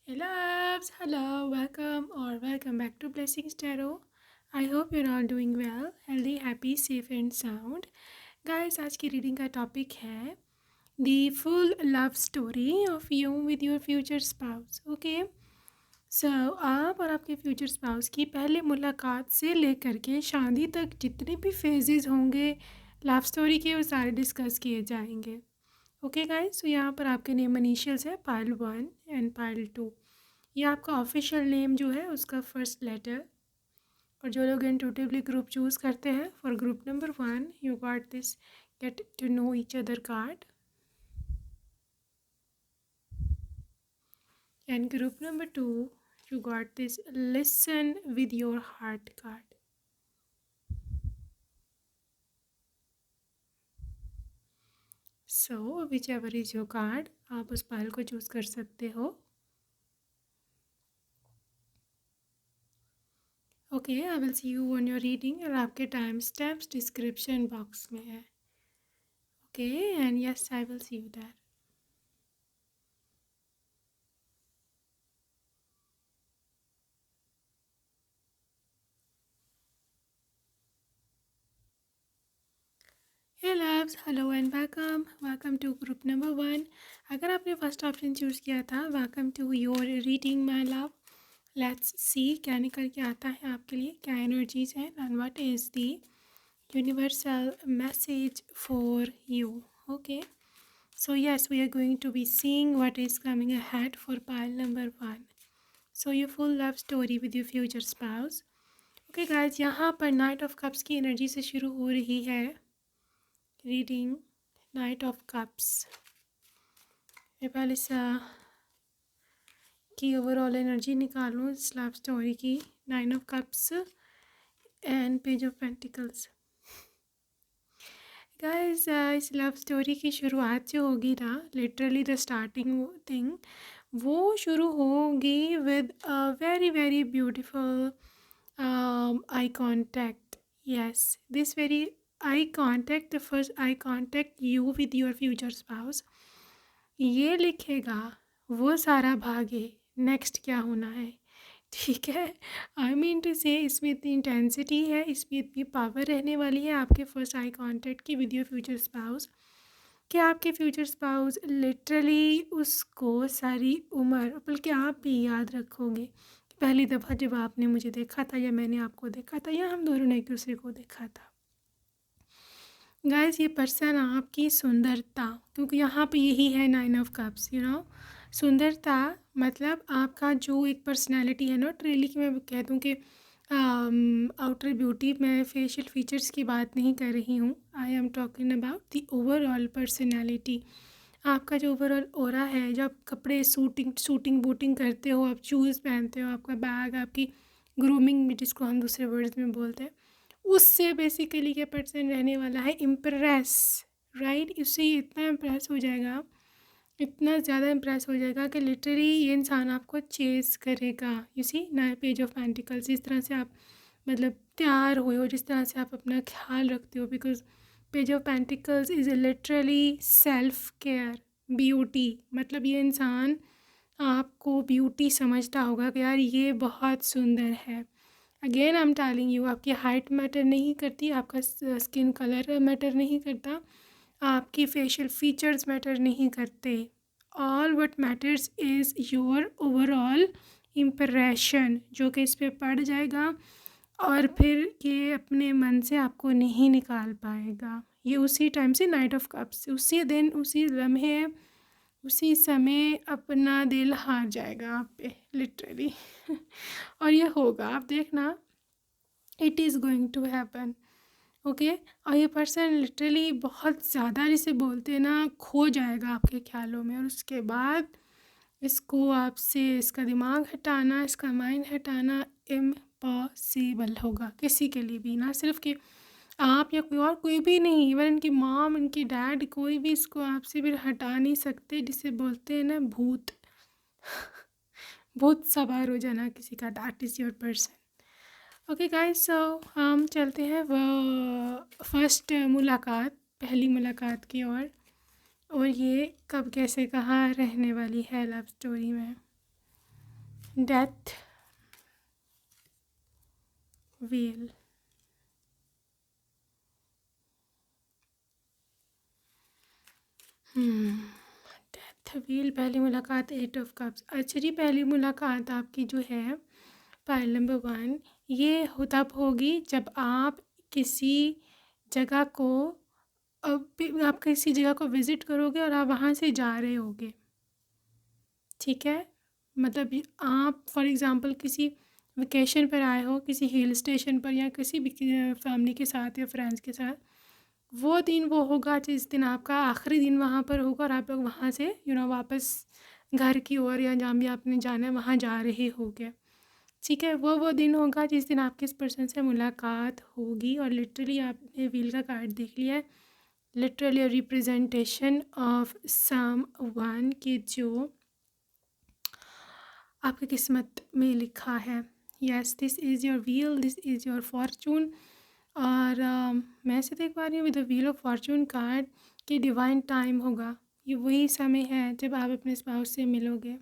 Hey loves, hello, welcome back to Blessings Tarot. I hope you're all doing well, healthy, happy, safe and sound. Guys, आज की reading का topic है The Full Love Story of You with Your Future Spouse. Okay? So, आप और आपके future spouse की पहले मुलाकात से लेकर के शादी तक जितने भी फेजेस होंगे लव स्टोरी के वो सारे डिस्कस किए जाएंगे. ओके गाइस, तो यहाँ पर आपके नेम इनिशियल्स है पाइल 1 एंड पाइल 2. ये आपका ऑफिशियल नेम जो है उसका फर्स्ट लेटर. और जो लोग इंट्यूटिवली ग्रुप चूज़ करते हैं for group number 1 you got this get to know each other card. And group number 2 you got this listen with your heart card. So whichever is your card, आप उस pile को choose कर सकते हो. Okay, I will see you on your reading और आपके time stamps description box में है. Okay and yes I will see you that. Hey loves, hello and welcome to group number 1. अगर आपने फर्स्ट ऑप्शन चूज़ किया था welcome to your reading my love. Let's see क्या निकल के आता है आपके लिए, क्या एनर्जीज हैं and what is the universal message for you. Okay, so yes, we are going to be seeing what is coming ahead for pile number 1. So your full love story with your future spouse. Okay guys, यहाँ पर night of cups की energy से शुरू हो रही है reading. Night of cups मैं पहले की ओवरऑल एनर्जी निकालूँ इस लव स्टोरी की. 9 of cups and page of pentacles. Guys, इस लव स्टोरी की शुरुआत जो होगी ना, लिटरली द स्टार्टिंग थिंग वो शुरू होगी with a very very beautiful eye contact. Yes, this very eye contact, the first eye contact you with your future spouse. ये लिखेगा वो सारा भागे, नेक्स्ट क्या होना है. ठीक है, आई मीन टू से इसमें इतनी इंटेंसिटी है, इसमें इतनी पावर रहने वाली है आपके फर्स्ट आई कांटेक्ट की विद योर फ्यूचर स्पाउस कि आपके फ्यूचर स्पाउस लिटरली उसको सारी उम्र, बल्कि आप भी याद रखोगे कि पहली दफ़ा जब आपने मुझे देखा था या मैंने आपको देखा था या हम दोनों ने एक दूसरे को देखा था. गाइस, ये पर्सन आपकी सुंदरता, क्योंकि यहाँ पे यही है 9 ऑफ कप्स, यू नो. सुंदरता मतलब आपका जो एक पर्सनालिटी है, नॉट रियली कि मैं कह दूँ कि आउटर ब्यूटी, मैं फेशियल फीचर्स की बात नहीं कर रही हूँ. I am talking about the overall personality. आपका जो ओवरऑल ओरा है, जो आप कपड़े सूटिंग बूटिंग करते हो, आप शूज़ पहनते हो, आपका बैग, आपकी ग्रूमिंग जिसको हम दूसरे वर्ड्स में बोलते हैं, उससे बेसिकली क्या पर्सन रहने वाला है इम्प्रेस. राइट, उससे इतना इम्प्रेस हो जाएगा, इतना ज़्यादा इम्प्रेस हो जाएगा कि लिटरली ये इंसान आपको चेस करेगा. यू सी ना, पेज ऑफ पेंटिकल्स, जिस तरह से आप मतलब तैयार हुए हो, जिस तरह से आप अपना ख्याल रखते हो, because page of pentacles is literally self care, beauty. मतलब ये इंसान आपको ब्यूटी समझता होगा कि यार ये बहुत सुंदर है. Again I am telling you, आपकी हाइट मैटर नहीं करती, आपका स्किन कलर मैटर नहीं करता, आपकी फेशियल फीचर्स मैटर नहीं करते. All what matters is your overall impression, जो कि इस पे पड़ जाएगा और फिर ये अपने मन से आपको नहीं निकाल पाएगा. ये उसी टाइम से नाइट ऑफ कप्स, उसी दिन, उसी लम्हे, उसी समय अपना दिल हार जाएगा आप पे लिटरली. और ये होगा, आप देखना, it is going to happen. Okay, और ये पर्सन लिटरली बहुत ज़्यादा, जिसे बोलते हैं ना, खो जाएगा आपके ख्यालों में. और उसके बाद इसको आपसे, इसका दिमाग हटाना, इसका माइंड हटाना इम्पॉसिबल होगा किसी के लिए भी. ना सिर्फ कि आप या कोई और, कोई भी नहीं, इवन इनकी मॉम, इनकी डैड, कोई भी इसको आपसे भी हटा नहीं सकते. जिसे बोलते हैं ना भूत, भूत सवार हो जाना किसी का, that is your person. Okay guys, so हम चलते हैं वो फर्स्ट मुलाकात, पहली मुलाकात की ओर, और ये कब कैसे कहाँ रहने वाली है लव स्टोरी में. Death wheel. डेथ व्हील, पहली मुलाकात, एट ऑफ कप्स। अच्छा जी, पहली मुलाकात आपकी जो है पाइल नंबर 1, ये तब होगी जब आप किसी जगह को आप किसी जगह को विज़िट करोगे और आप वहाँ से जा रहे होगे, ठीक है। मतलब आप फॉर एग्ज़ाम्पल किसी वेकेशन पर आए हो, किसी हिल स्टेशन पर, या किसी भी फैमिली के साथ या फ्रेंड्स के साथ, वो दिन वो होगा जिस दिन आपका आखिरी दिन वहाँ पर होगा और आप लोग वहाँ से वापस घर की ओर या जहाँ भी आपने जाना है वहाँ जा रहे होगे, ठीक है। वो दिन होगा जिस दिन आपकी इस पर्सन से मुलाकात होगी। और लिटरली आपने व्हील का कार्ड देख लिया है, literally representation of someone की जो आपकी किस्मत में लिखा है। Yes, this is your wheel, this is your fortune. और मैं ऐसे देख पा रही हूँ with the wheel of fortune card कि डिवाइन टाइम होगा। ये वही समय है जब आप अपने स्पाउस से मिलोगे।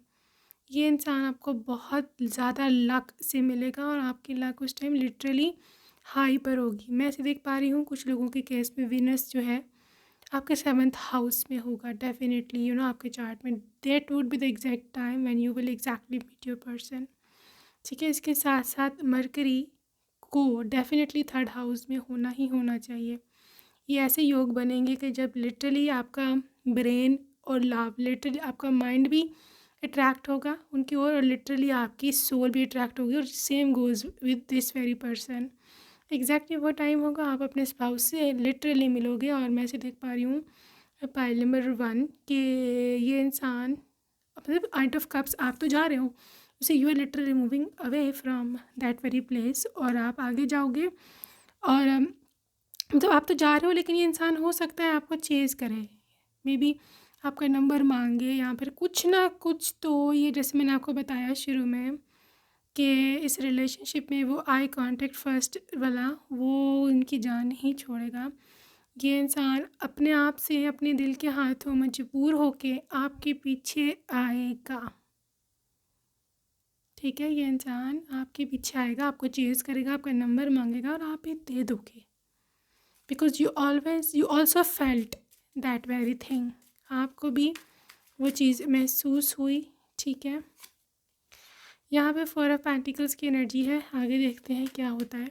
ये इंसान आपको बहुत ज़्यादा लक से मिलेगा और आपकी लक उस टाइम लिटरली हाई पर होगी। मैं ऐसे देख पा रही हूँ कुछ लोगों के केस में विनस जो है आपके 7th हाउस में होगा डेफिनेटली, आपके चार्ट में। That would be the exact time when you will exactly meet your person, ठीक है। इसके साथ साथ मरकरी को डेफिनेटली 3rd हाउस में होना ही होना चाहिए। ये ऐसे योग बनेंगे कि जब लिटरली आपका ब्रेन और लव, लिटरली आपका माइंड भी अट्रैक्ट होगा उनकी ओर और लिटरली आपकी सोल भी अट्रैक्ट होगी। और same goes with this very person. Exactly वो टाइम होगा आप अपने स्पाउस से लिटरली मिलोगे। और मैं ऐसे देख पा रही हूँ पाइल नंबर 1 कि ये इंसान मतलब आउट ऑफ कप्स, आप तो जा रहे हो उसे, you are literally moving away from that very place और आप आगे जाओगे। और मतलब आप तो जा रहे हो लेकिन ये इंसान हो सकता है आपको चेज़ करे, मे बी आपका नंबर मांगे या फिर कुछ ना कुछ। तो ये जैसे मैंने आपको बताया शुरू में कि इस रिलेशनशिप में वो आई कांटेक्ट फर्स्ट वाला वो उनकी जान नहीं छोड़ेगा। ये इंसान अपने आप से अपने दिल के हाथों मजबूर होके आपके पीछे आएगा, ठीक है। ये इंसान आपके पीछे आएगा, आपको चेज़ करेगा, आपका नंबर मांगेगा और आप ये दे दोगे। Because you also felt that very thing, आपको भी वो चीज़ महसूस हुई, ठीक है। यहाँ पे 4 ऑफ पेंटिकल्स की एनर्जी है, आगे देखते हैं क्या होता है।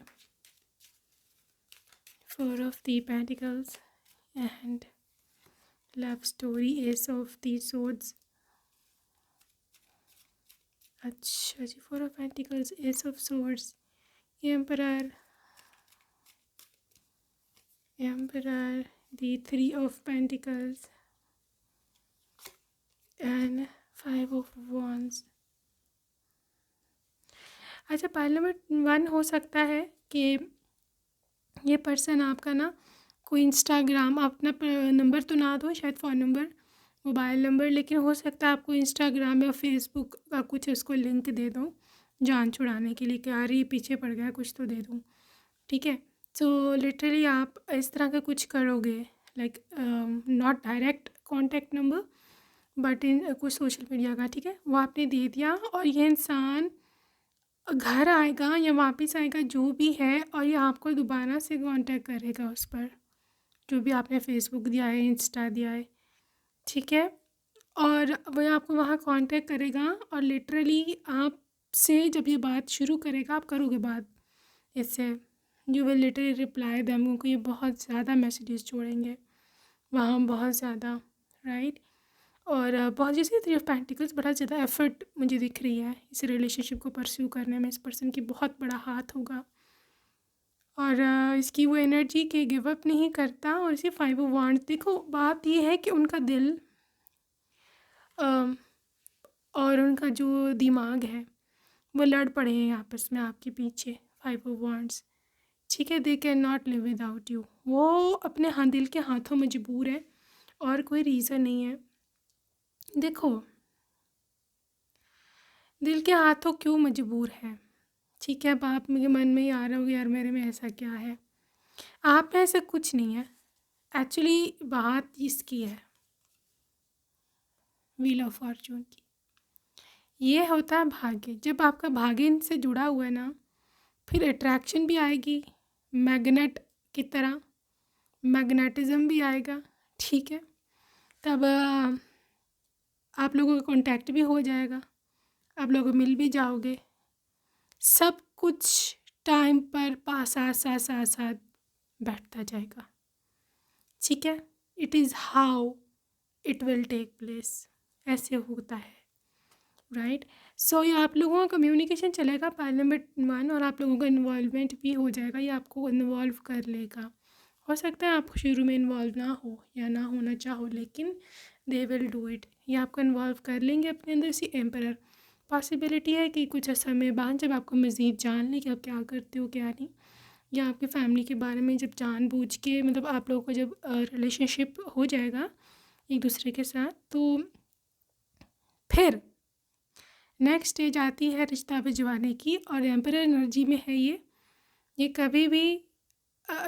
4 of the pentacles and love story, S of the swords. अच्छा जी, 4 of pentacles, S of swords, emperor, the 3 of pentacles and 5 of wands. अच्छा, पाइल नंबर 1 हो सकता है कि ये पर्सन आपका ना कोई इंस्टाग्राम, अपना नंबर तो ना दो, शायद फ़ोन नंबर, मोबाइल नंबर, लेकिन हो सकता है आपको इंस्टाग्राम या फेसबुक का कुछ उसको लिंक दे दो जान छुड़ाने के लिए कि यार ये पीछे पड़ गया, कुछ तो दे दूँ, ठीक है। सो लिटरली आप इस तरह का कुछ करोगे, like not direct contact number but in कुछ सोशल मीडिया का, ठीक है, वो आपने दे दिया और ये इंसान घर आएगा या वापस आएगा जो भी है और ये आपको दोबारा से कांटेक्ट करेगा उस पर, जो भी आपने फेसबुक दिया है, इंस्टा दिया है, ठीक है। और वह आपको वहाँ कांटेक्ट करेगा और लिटरली आपसे जब ये बात शुरू करेगा, आप करोगे बात इससे, you will literally reply them, उनको ये बहुत ज़्यादा मैसेजेस छोड़ेंगे वहाँ, बहुत ज़्यादा, राइट। और बहुत जैसे 3 ऑफ पेंटिकल्स, बड़ा ज़्यादा एफर्ट मुझे दिख रही है इस रिलेशनशिप को परस्यू करने में, इस पर्सन की बहुत बड़ा हाथ होगा। और इसकी वो एनर्जी के गिव अप नहीं करता। और इसी 5 ऑफ वांड्स, देखो बात ये है कि उनका दिल और उनका जो दिमाग है वो लड़ पड़े हैं आपस में आपके पीछे, 5 ऑफ वांड्स, ठीक है। They can not live without you, वो अपने दिल के हाथों मजबूर है और कोई रीज़न नहीं है। देखो दिल के हाथों क्यों मजबूर है, ठीक है। अब आप मेरे मन में ही आ रहा होगा यार मेरे में ऐसा क्या है, आप में ऐसा कुछ नहीं है। एक्चुअली बात इसकी है व्हील ऑफ फॉर्चून की, ये होता है भाग्य। जब आपका भाग्य इनसे जुड़ा हुआ है ना, फिर अट्रैक्शन भी आएगी, मैग्नेट की तरह मैग्नेटिज़्म भी आएगा, ठीक है। तब आप लोगों का कांटेक्ट भी हो जाएगा, आप लोग मिल भी जाओगे, सब कुछ टाइम पर पास साथ साथ साथ साथ बैठता जाएगा, ठीक है। It is how it will take place, ऐसे होता है, राइट। सो ये आप लोगों का कम्युनिकेशन चलेगा पार्लियामेंट 1, और आप लोगों का इन्वॉल्वमेंट भी हो जाएगा, ये आपको इन्वॉल्व कर लेगा। हो सकता है आप शुरू में इन्वॉल्व ना हो या ना होना चाहो, लेकिन दे विल डू इट, ये आपको इन्वॉल्व कर लेंगे अपने अंदर। सी एम्परर पॉसिबिलिटी है कि कुछ समय बाद जब आपको मज़ीद जान लें कि आप क्या करते हो क्या नहीं, या आपकी फ़ैमिली के बारे में जब जानबूझ के मतलब आप लोगों का जब रिलेशनशिप हो जाएगा एक दूसरे के साथ, तो फिर नेक्स्ट स्टेज आती है रिश्ता भिजवाने की। और एम्परर एनर्जी में है ये कभी भी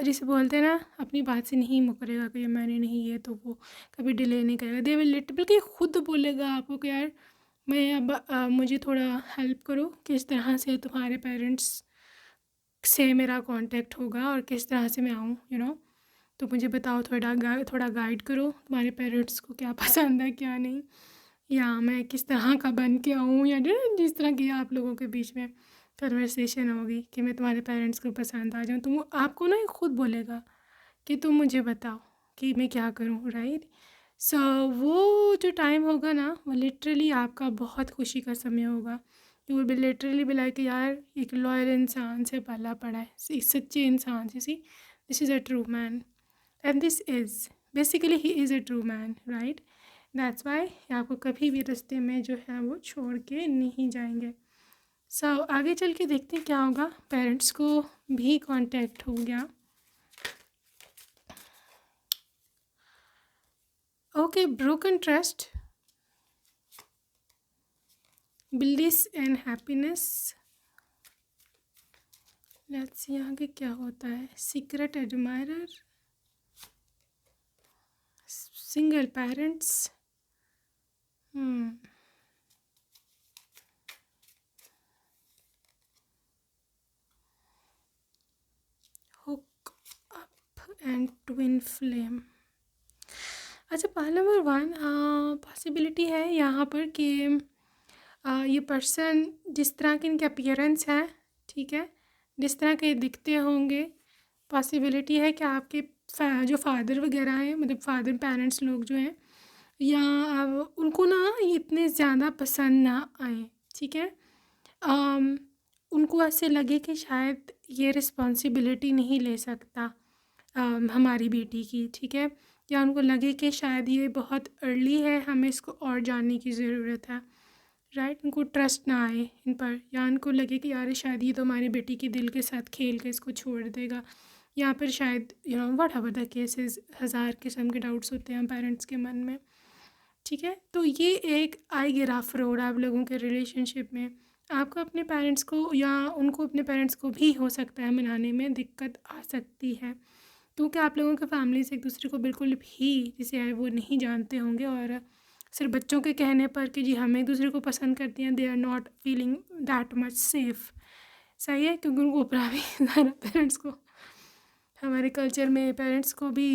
जिसे बोलते हैं ना, अपनी बात से नहीं मुकरेगा कि मैंने नहीं, ये तो वो कभी डिले नहीं करेगा। दे विल लिट, बल्कि खुद बोलेगा आपको कि यार मैं अब मुझे थोड़ा हेल्प करो, किस तरह से तुम्हारे पेरेंट्स से मेरा कांटेक्ट होगा और किस तरह से मैं आऊँ, तो मुझे बताओ, थोड़ा गाइड करो तुम्हारे पेरेंट्स को क्या पसंद है क्या नहीं, या मैं किस तरह का बन के आऊँ, या जिस तरह की आप लोगों के बीच में कन्वर्सेशन होगी कि मैं तुम्हारे पेरेंट्स को पसंद आ जाऊँ, तो वो आपको ना खुद बोलेगा कि तुम मुझे बताओ कि मैं क्या करूँ, राइट। सो वो जो टाइम होगा ना, वो लिटरली आपका बहुत खुशी का समय होगा। You will be literally be like यार एक लॉयल इंसान से पाला पड़ा है, एक सच्चे इंसान से, see this is a true man, and this is basically he is a true man, right. That's why आपको कभी भी रास्ते में जो है वो छोड़ के नहीं जाएंगे। सो आगे चल के देखते हैं क्या होगा। पेरेंट्स को भी कांटेक्ट हो गया, okay. Broken trust, bliss and happiness, let's see आगे क्या होता है। Secret admirer, single parents, hook up and twin flame. अच्छा, पॉइंट नंबर 1, पॉसिबिलिटी है यहाँ पर कि ये पर्सन जिस तरह की इनके अपीयरेंस है, ठीक है, जिस तरह के दिखते होंगे, पॉसिबिलिटी है कि आपके जो फादर वगैरह हैं, मतलब फादर पेरेंट्स लोग जो हैं, या उनको ना ये इतने ज़्यादा पसंद ना आए, ठीक है। उनको ऐसे लगे कि शायद ये रिस्पॉन्सिबिलिटी नहीं ले सकता हमारी बेटी की, ठीक है, या उनको लगे कि शायद ये बहुत अर्ली है, हमें इसको और जानने की ज़रूरत है, राइट। उनको ट्रस्ट ना आए इन पर, या उनको लगे कि यार शायद ये तो हमारी बेटी के दिल के साथ खेल के इसको छोड़ देगा, या फिर शायद व्हाट एवर द केसेस, हज़ार किस्म के डाउट्स होते हैं पेरेंट्स के मन में, ठीक है। तो ये एक आएगा फ्रॉड आप लोगों के रिलेशनशिप में। आपको अपने पेरेंट्स को या उनको अपने पेरेंट्स को भी हो सकता है मनाने में दिक्कत आ सकती है, क्योंकि आप लोगों के फैमिली से एक दूसरे को बिल्कुल भी जिसे है वो नहीं जानते होंगे, और सिर्फ बच्चों के कहने पर कि जी हम एक दूसरे को पसंद करते हैं, they are not feeling that much safe, सही है, क्योंकि उनको ऊपरा भी ज़्यादा पेरेंट्स को, हमारे कल्चर में पेरेंट्स को भी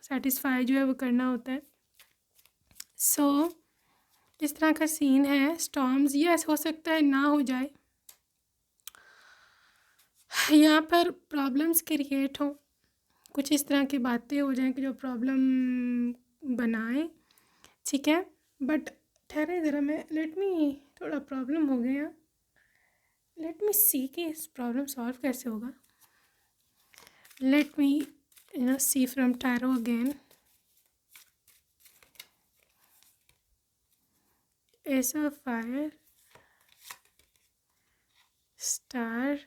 सेटिस्फाई जो है वो करना होता है। सो इस तरह का सीन है। स्टॉर्म्स ये ऐसा हो सकता है ना हो जाए, यहाँ पर प्रॉब्लम्स क्रिएट हो, कुछ इस तरह की बातें हो जाएं कि जो प्रॉब्लम बनाए, ठीक है। बट ठहरे ज़रा, मैं लेट मी, थोड़ा प्रॉब्लम हो गया, लेट मी सी कि इस प्रॉब्लम सॉल्व कैसे होगा। Let me see from tarot again. Ace of fire, star,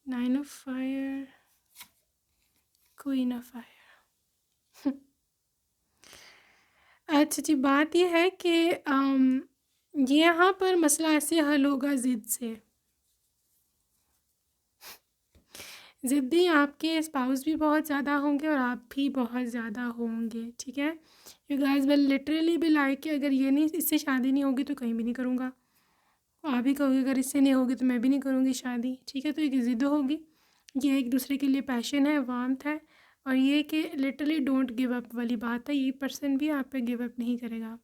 nine of fire, queen of fire. अच्छा जी, बात यह है कि ये यहाँ पर मसला ऐसे हल होगा ज़िद से। ज़िद्दी आपके स्पाउस भी बहुत ज़्यादा होंगे और आप भी बहुत ज़्यादा होंगे, ठीक है। You guys will literally be like कि अगर ये नहीं, इससे शादी नहीं होगी तो कहीं भी नहीं करूँगा। आप भी कहोगे अगर इससे नहीं होगी तो मैं भी नहीं करूँगी शादी, ठीक है। तो एक ज़िद होगी, ये एक दूसरे के लिए पैशन है, वार्मथ है, और ये कि लिटरली डोंट गिव अप वाली बात है। ये पर्सन भी आप पे गिव अप नहीं करेगा।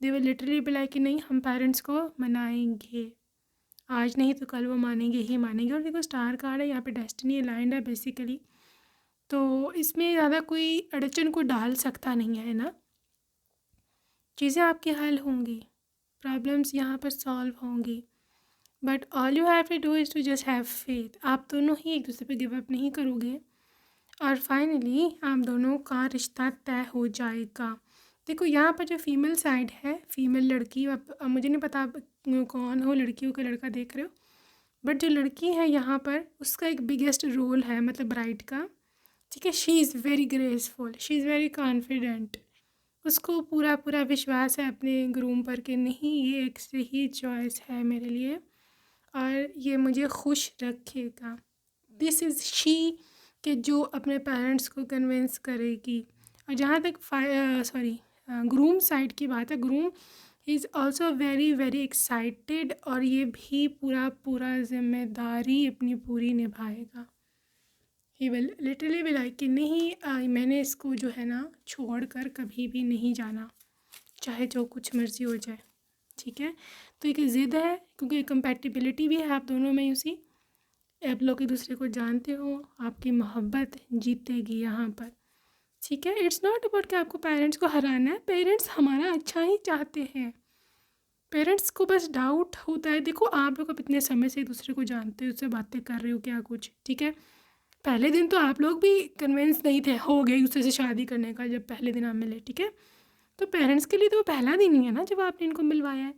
They will literally be like कि नहीं, हम पेरेंट्स को मनाएंगे, आज नहीं तो कल वो मानेंगे ही मानेंगे। और देखो स्टार कार्ड है यहाँ पे, डेस्टिनी अलाइंड है बेसिकली, तो इसमें ज़्यादा कोई अड़चन को डाल सकता नहीं है ना। चीज़ें आपकी हल होंगी, प्रॉब्लम्स यहाँ पर सॉल्व होंगी, but all you have to do is to just have faith. आप दोनों ही एक दूसरे पे गिव अप नहीं करोगे और फाइनली आप दोनों का रिश्ता तय हो जाएगा। देखो यहाँ पर जो फीमेल साइड है, फीमेल लड़की, अब मुझे नहीं पता आप कौन हो, लड़की हो कि लड़का देख रहे हो, बट जो लड़की है यहाँ पर उसका एक बिगेस्ट रोल है, मतलब ब्राइड का, ठीक है। She is very graceful, she is very confident, उसको पूरा पूरा विश्वास है अपने ग्रूम पर कि नहीं, ये एक सही चॉइस है मेरे लिए और ये मुझे खुश रखेगा। दिस इज़ शी कि जो अपने पेरेंट्स को कन्विंस करेगी। और जहाँ तक ग्रूम साइड की बात है, groom is also very very excited और ये भी पूरा पूरा जिम्मेदारी अपनी पूरी निभाएगा। He will literally be like कि नहीं, मैंने इसको जो है ना छोड़ कर कभी भी नहीं जाना, चाहे जो कुछ मर्ज़ी हो जाए, ठीक है। तो एक ज़िद है क्योंकि कंपैटिबिलिटी भी है आप दोनों में, उसी आप लोग एक दूसरे को जानते हो, आपकी मोहब्बत जीतेगी यहाँ पर, ठीक है। इट्स नॉट अबाउट कि आपको पेरेंट्स को हराना है, पेरेंट्स हमारा अच्छा ही चाहते हैं, पेरेंट्स को बस डाउट होता है। देखो आप लोग अब इतने समय से एक दूसरे को जानते हो, उससे बातें कर रहे हो क्या कुछ, ठीक है। पहले दिन तो आप लोग भी कन्विंस नहीं थे, हो गए एक दूसरे से शादी करने का जब पहले दिन आप मिले, ठीक है। तो पेरेंट्स के लिए तो वो पहला दिन ही है ना जब आपने इनको मिलवाया है,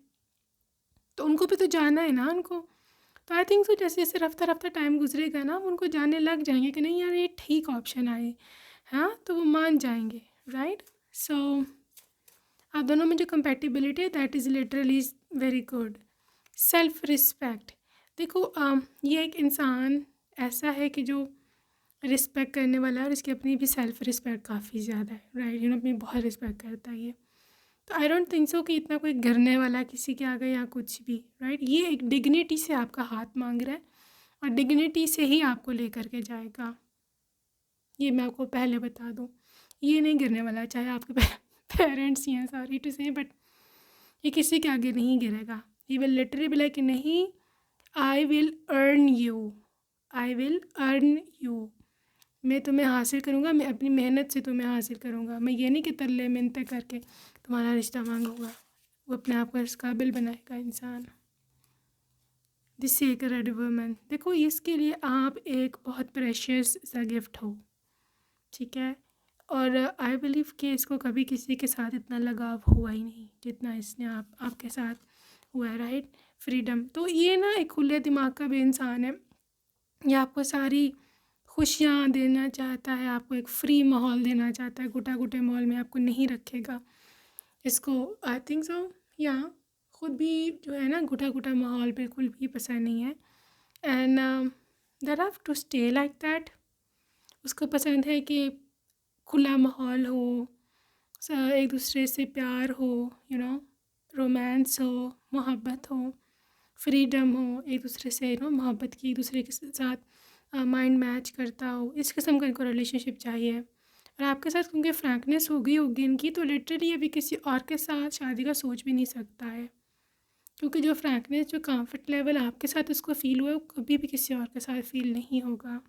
तो उनको भी तो जाना है ना उनको। तो आई थिंक सो जैसे जैसे रफ्ता रफ्ता टाइम गुजरेगा ना, उनको जाने लग जाएंगे कि नहीं यार ये ठीक ऑप्शन आए, हाँ, तो वो मान जाएंगे, राइट। सो आप दोनों में जो कंपेटिबिलिटी है that is literally very good. Self respect, देखो ये एक इंसान ऐसा है कि जो रिस्पेक्ट करने वाला है और इसकी अपनी भी सेल्फ रिस्पेक्ट काफ़ी ज़्यादा है, राइट, अपनी बहुत रिस्पेक्ट करता है ये। तो आई डोंट थिंक सो कि इतना कोई गिरने वाला किसी के आगे या कुछ भी, राइट। ये एक डिग्निटी से आपका हाथ मांग रहा है और डिग्निटी से ही आपको लेकर के जाएगा, ये मैं आपको पहले बता दूँ। ये नहीं गिरने वाला, चाहे आपके पेरेंट्स ही हैं, सॉरी टू से, बट ये किसी के आगे नहीं गिरेगा। He will literally be like कि नहीं, I will earn you, I will earn you, मैं तुम्हें हासिल करूँगा, मैं अपनी मेहनत से तुम्हें हासिल करूँगा। मैं ये नहीं कि तरले मिन्नतें करके तुम्हारा रिश्ता मांगूंगा। वो अपने आप को इस काबिल बनाएगा इंसान। दिस सीक्रेट वुमन, देखो इसके लिए आप एक बहुत प्रेशियस सा गिफ्ट हो, ठीक है। और आई बिलीव कि इसको कभी किसी के साथ इतना लगाव हुआ ही नहीं जितना इसने आपके साथ हुआ है, राइट। फ्रीडम, तो ये ना एक खुले दिमाग का भी इंसान है, ये आपको सारी खुशियाँ देना चाहता है, आपको एक फ्री माहौल देना चाहता है, गुटा गुटे माहौल में आपको नहीं रखेगा। इसको आई थिंक सो या ख़ुद भी जो है ना गुटा गुटा माहौल बिल्कुल भी पसंद नहीं है, and there have to stay like that. उसको पसंद है कि खुला माहौल हो, एक दूसरे से प्यार हो, यू नो, रोमांस हो, मोहब्बत हो, फ्रीडम हो, एक दूसरे से मोहब्बत की, एक दूसरे के साथ माइंड मैच करता हो, इस किस्म का इनको रिलेशनशिप चाहिए। और आपके साथ क्योंकि फ्रैंकनेस हो गई होगी इनकी, तो लिटरली अभी किसी और के साथ शादी का सोच भी नहीं सकता है, क्योंकि जो फ्रैंकनेस, जो कम्फर्ट लेवल आपके साथ उसको फ़ील हुआ है, वो कभी भी किसी और के साथ फ़ील नहीं होगा।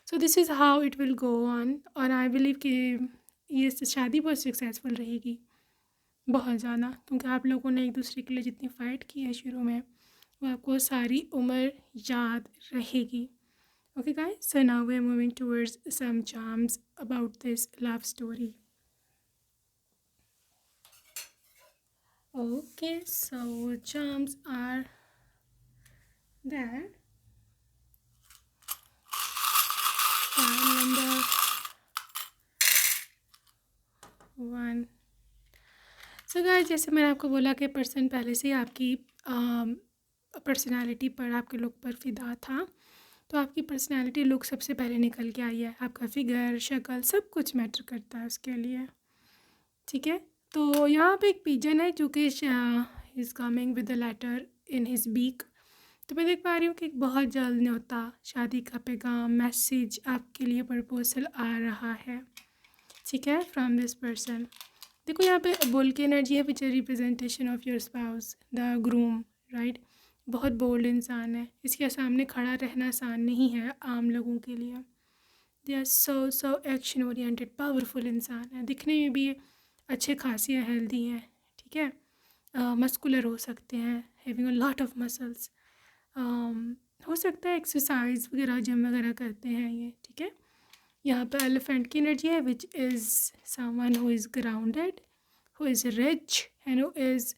सो this is how it will go on, और आई बिलीव कि ये शादी बहुत सक्सेसफुल रहेगी, बहुत ज़्यादा, क्योंकि आप लोगों ने एक दूसरे के लिए जितनी फ़ाइट की है शुरू में, वो आपको सारी उम्र याद रहेगी। Okay guys, so now we're moving towards some charms about this love story. Okay, so charms are that card number 1. So guys, जैसे मैंने आपको बोला कि पर्सन पहले से ही आपकी पर्सनालिटी पर, आपके लुक पर फिदा था, तो आपकी पर्सनैलिटी लुक सबसे पहले निकल के आई है। आपका फिगर, शक्ल, सब कुछ मैटर करता है उसके लिए, ठीक है। तो यहाँ पे एक पिजन है जो कि is coming with the letter in his beak. तो मैं देख पा रही हूँ कि एक बहुत जल्द न्योता, शादी का पैगाम, मैसेज आपके लिए प्रपोजल आ रहा है, ठीक है, फ्रॉम दिस पर्सन। देखो यहाँ पे बुल की एनर्जी है which representation of your spouse, the groom, right. बहुत बोल्ड इंसान है, इसके सामने खड़ा रहना आसान नहीं है आम लोगों के लिए। They are so action oriented, powerful इंसान है, दिखने में भी अच्छे खासी हैं, हेल्दी हैं, ठीक है। मस्कुलर हो सकते हैं, having a lot of muscles. हो सकता है एक्सरसाइज वगैरह, जिम वगैरह करते हैं ये, ठीक है। यहाँ पे एलिफेंट की एनर्जी है which is someone who is grounded, who is rich and who is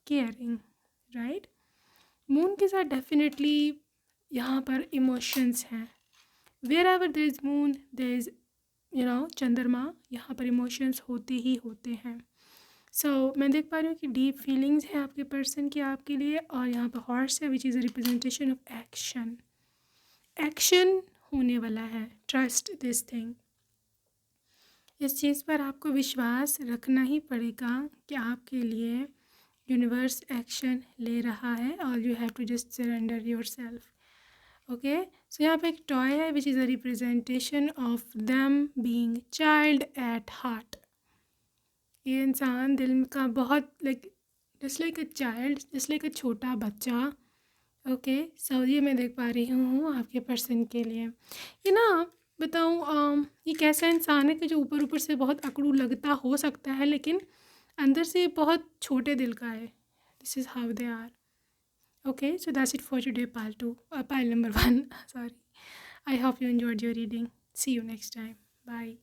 caring, right. Moon के साथ डेफिनेटली यहाँ पर इमोशंस हैं। Wherever there is moon there is चंद्रमा, यहाँ पर इमोशंस होते ही होते हैं। मैं देख पा रही हूँ कि डीप फीलिंग्स हैं आपके पर्सन की आपके लिए, और यहाँ पर हॉर्स है which is a representation of action. Action होने वाला है, ट्रस्ट दिस थिंग। इस चीज़ पर आपको विश्वास रखना ही पड़ेगा कि आपके लिए यूनिवर्स एक्शन ले रहा है, और you have to just surrender yourself. Okay, so यहाँ पे एक टॉय है which is a representation of them being child at heart. ये इंसान दिल का बहुत just like a child, just like a छोटा बच्चा। ओके, सो ये मैं देख पा रही हूँ आपके पर्सन के लिए। ये ना बताऊँ, ये कैसा इंसान है कि जो ऊपर ऊपर से बहुत अकड़ू लगता हो सकता है, लेकिन अंदर से बहुत छोटे दिल का है। This is how they are. Okay, so that's it for today, pile number 1 sorry. I hope you enjoyed your reading. See you next time, bye.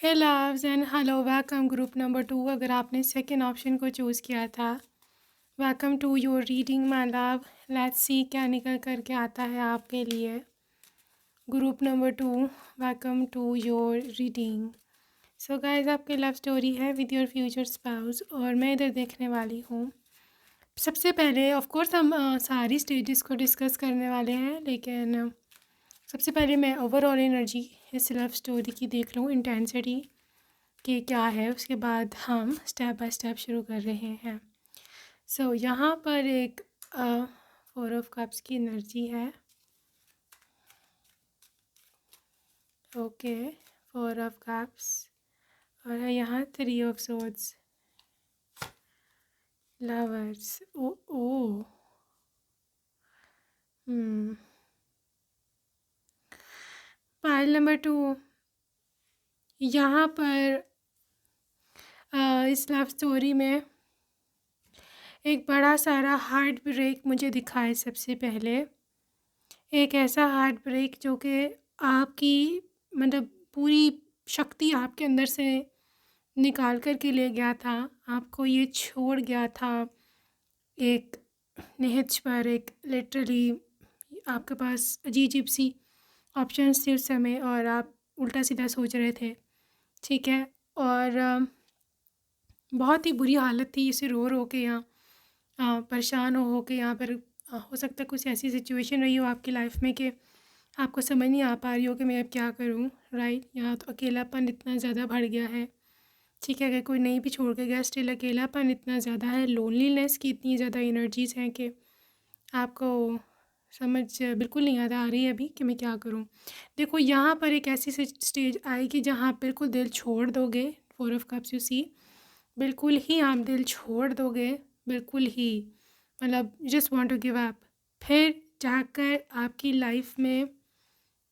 Hey loves and hello, welcome group number 2। अगर आपने second option को choose किया था, welcome to your reading my love. Let's see क्या निकल कर के आता है आपके लिए। Group number 2, welcome to your reading. So guys, आपकी लव स्टोरी है विद योर फ्यूचर स्पाउस, और मैं इधर देखने वाली हूँ। सबसे पहले ऑफ कोर्स हम सारी स्टेजेस को डिस्कस करने वाले हैं, लेकिन सबसे पहले मैं ओवरऑल एनर्जी इस लव स्टोरी की देख लूँ, इंटेंसिटी कि क्या है, उसके बाद हम स्टेप बाय स्टेप शुरू कर रहे हैं। सो यहाँ पर एक 4 ऑफ कप्स की एनर्जी है। ओके, 4 ऑफ कप्स, और है यहाँ 3 of swords, lovers. Oh oh pile number 2, यहाँ पर इस लव स्टोरी में एक बड़ा सारा हार्ट ब्रेक मुझे दिखा है। सबसे पहले एक ऐसा हार्ट ब्रेक जो कि आपकी मतलब पूरी शक्ति आपके अंदर से निकाल कर के ले गया था, आपको ये छोड़ गया था एक निहिच पर। एक लिटरली आपके पास अजीब सी ऑप्शंस थे उस समय, और आप उल्टा सीधा सोच रहे थे, ठीक है। और बहुत ही बुरी हालत थी, इसे रो रो के यहाँ परेशान हो के यहाँ पर हो सकता है कुछ ऐसी सिचुएशन रही हो आपकी लाइफ में कि आपको समझ नहीं आ पा रही हो कि मैं अब क्या करूँ, राइट। यहाँ तो अकेलापन इतना ज़्यादा बढ़ गया है, ठीक है। अगर कोई नहीं भी छोड़ के गया, स्टिल अकेलापन इतना ज़्यादा है, लोनलीनेस की इतनी ज़्यादा एनर्जीज़ हैं कि आपको समझ बिल्कुल नहीं आ रही है अभी कि मैं क्या करूँ। देखो यहाँ पर एक ऐसी स्टेज आएगी जहाँ आप बिल्कुल दिल छोड़ दोगे। 4 ऑफ कप्स यू सी, बिल्कुल ही आप दिल छोड़ दोगे, बिल्कुल ही, मतलब just want to give up. फिर जाकर आपकी लाइफ में